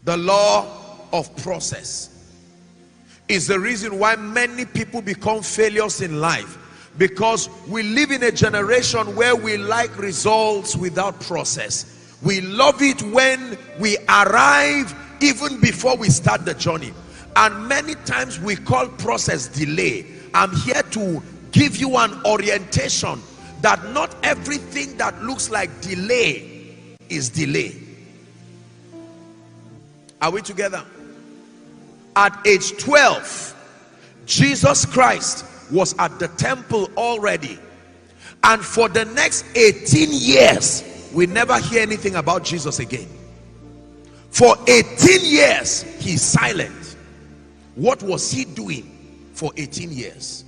The law of process is the reason why many people become failures in life, because we live in a generation where we like results without process. We love it when we arrive even before we start the journey, and many times we call process delay. I'm here to give you an orientation that not everything that looks like delay is delay. Are we together? At age 12, Jesus Christ was at the temple already, and for the next 18 years we never hear anything about Jesus again. For 18 years he's silent. What was he doing for 18 years?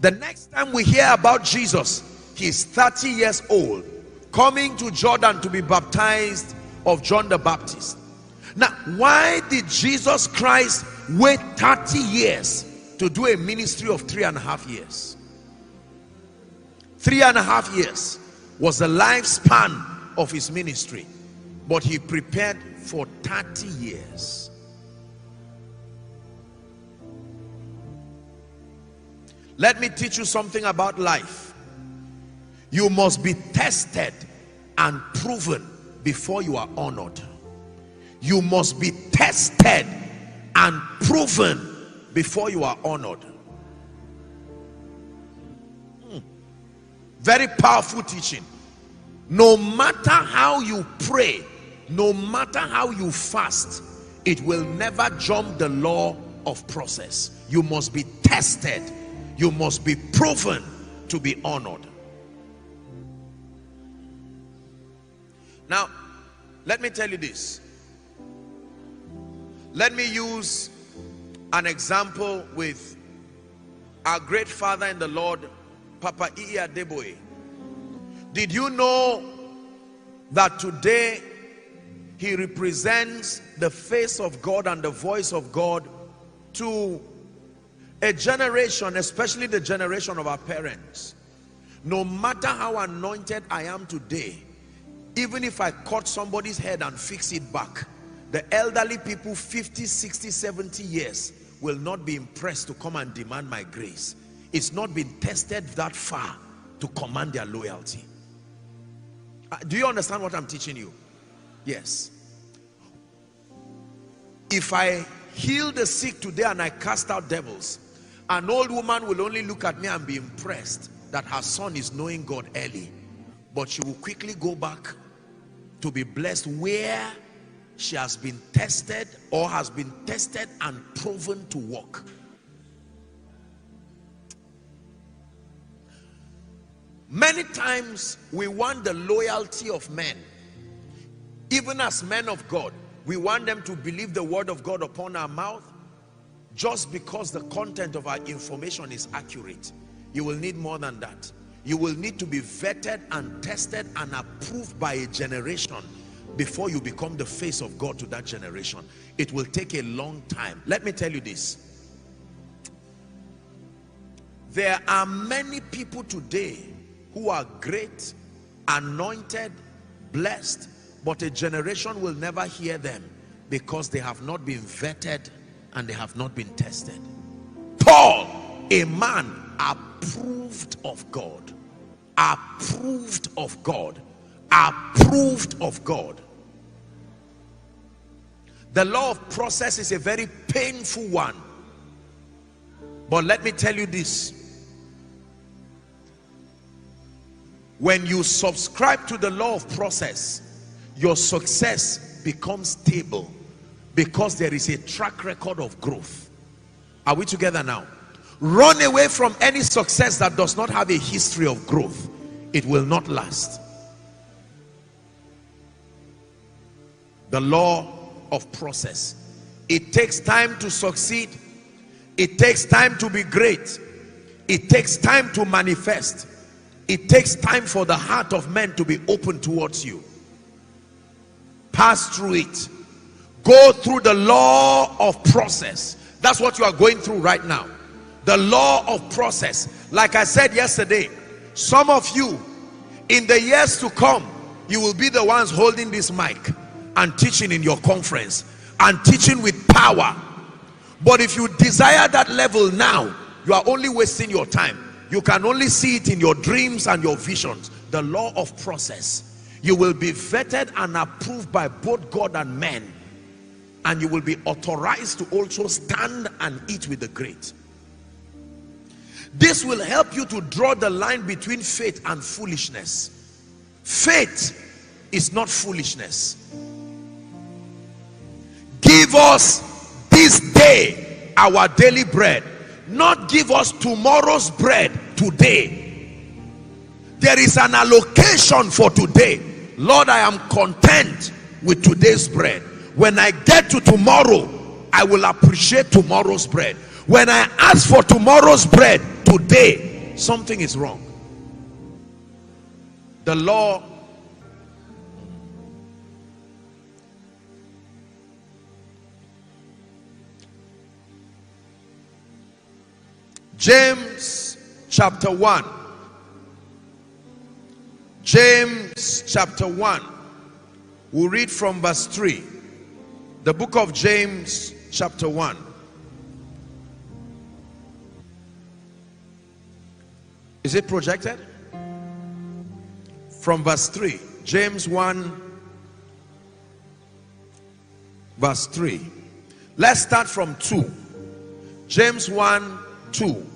The next time we hear about Jesus, he's 30 years old, coming to Jordan to be baptized of John the Baptist. Now, why did Jesus Christ wait 30 years to do a ministry of 3.5 years? 3.5 years was the lifespan of his ministry, but he prepared for 30 years. Let me teach you something about life. You must be tested and proven before you are honored. You must be tested and proven before you are honored. Very powerful teaching. No matter how you pray, no matter how you fast, it will never jump the law of process. You must be tested. You must be proven to be honored. Now, let me tell you this. Let me use an example with our great father in the Lord, Papa Iya Deboe. Did you know that today he represents the face of God and the voice of God to a generation, especially the generation of our parents? No matter how anointed I am today, even if I cut somebody's head and fix it back, the elderly people 50, 60, 70 years will not be impressed to come and demand my grace. It's not been tested that far to command their loyalty. Do you understand what I'm teaching you? Yes. If I heal the sick today and I cast out devils, an old woman will only look at me and be impressed that her son is knowing God early, but she will quickly go back to be blessed where she has been tested or has been tested and proven to work. Many times we want the loyalty of men. Even as men of God, we want them to believe the word of God upon our mouth just because the content of our information is accurate. You will need more than that. You will need to be vetted and tested and approved by a generation before you become the face of God to that generation. It will take a long time. Let me tell you this. There are many people today who are great, anointed, blessed, but a generation will never hear them because they have not been vetted and they have not been tested. Paul, a man approved of God, approved of God, approved of God. The law of process is a very painful one, but let me tell you this. When you subscribe to the law of process, your success becomes stable because there is a track record of growth. Are we together now? Run away from any success that does not have a history of growth. It will not last. The law of process. It takes time to succeed. It takes time to be great. It takes time to manifest. It takes time for the heart of men to be open towards you. Pass through it. Go through the law of process. That's what you are going through right now. The law of process. Like I said yesterday, some of you, in the years to come, you will be the ones holding this mic and teaching in your conference. and teaching with power. But if you desire that level now, you are only wasting your time. You can only see it in your dreams and your visions. The law of process. You will be vetted and approved by both God and men, and you will be authorized to also stand and eat with the great. This will help you to draw the line between faith and foolishness. Faith is not foolishness. Give us this day our daily bread. Not give us tomorrow's bread today. There is an allocation for today. Lord, I am content with today's bread. When I get to tomorrow, I will appreciate tomorrow's bread. When I ask for tomorrow's bread today, something is wrong. The law James chapter 1. James chapter 1. We'll read from verse 3. The book of James chapter 1. Is it projected? From verse 3. James 1 verse 3. Let's start from 2. James 1 2.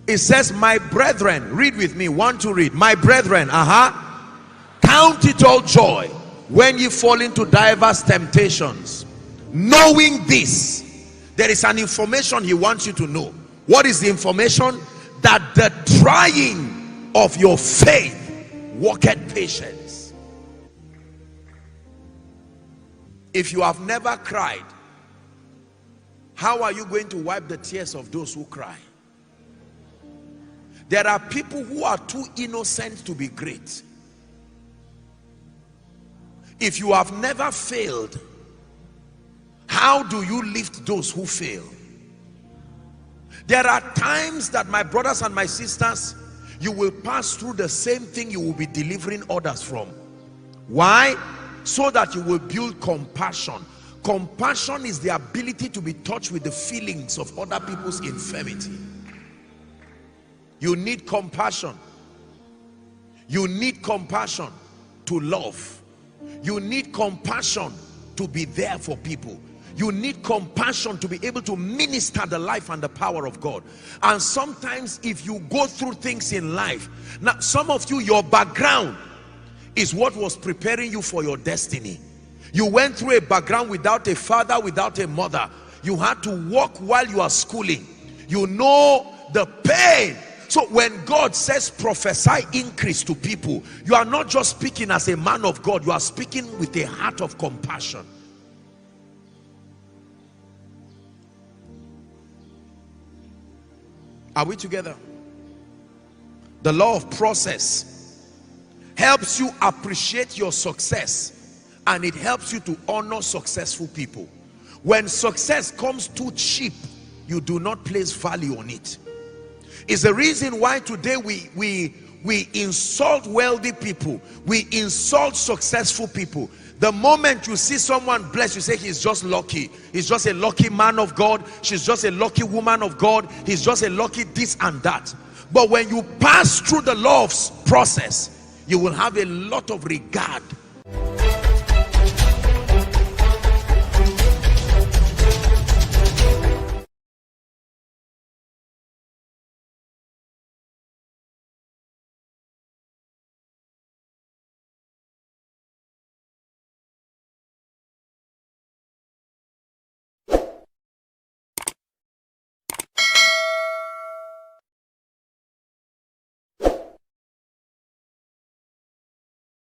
It says, my brethren, read with me, 1 to read. My brethren, count it all joy when ye fall into diverse temptations, knowing this. There is an information he wants you to know. What is the information? That the trying of your faith worketh patience. If you have never cried, how are you going to wipe the tears of those who cry? There are people who are too innocent to be great. If you have never failed, how do you lift those who fail? There are times that, my brothers and my sisters, you will pass through the same thing you will be delivering others from. Why? So that you will build compassion. Compassion is the ability to be touched with the feelings of other people's infirmity. You need compassion. You need compassion to love. You need compassion to be there for people. You need compassion to be able to minister the life and the power of God. And sometimes if you go through things in life, now some of you, your background is what was preparing you for your destiny. You went through a background without a father, without a mother. You had to walk while you are schooling. You know the pain. So when God says prophesy increase to people, you are not just speaking as a man of God, you are speaking with a heart of compassion. Are we together? The law of process helps you appreciate your success, and it helps you to honor successful people. When success comes too cheap, you do not place value on it. It's the reason why today we insult wealthy people, we insult successful people. The moment you see someone blessed, you say he's just lucky, he's just a lucky man of God, she's just a lucky woman of God, he's just a lucky this and that. But when you pass through the law of process, you will have a lot of regard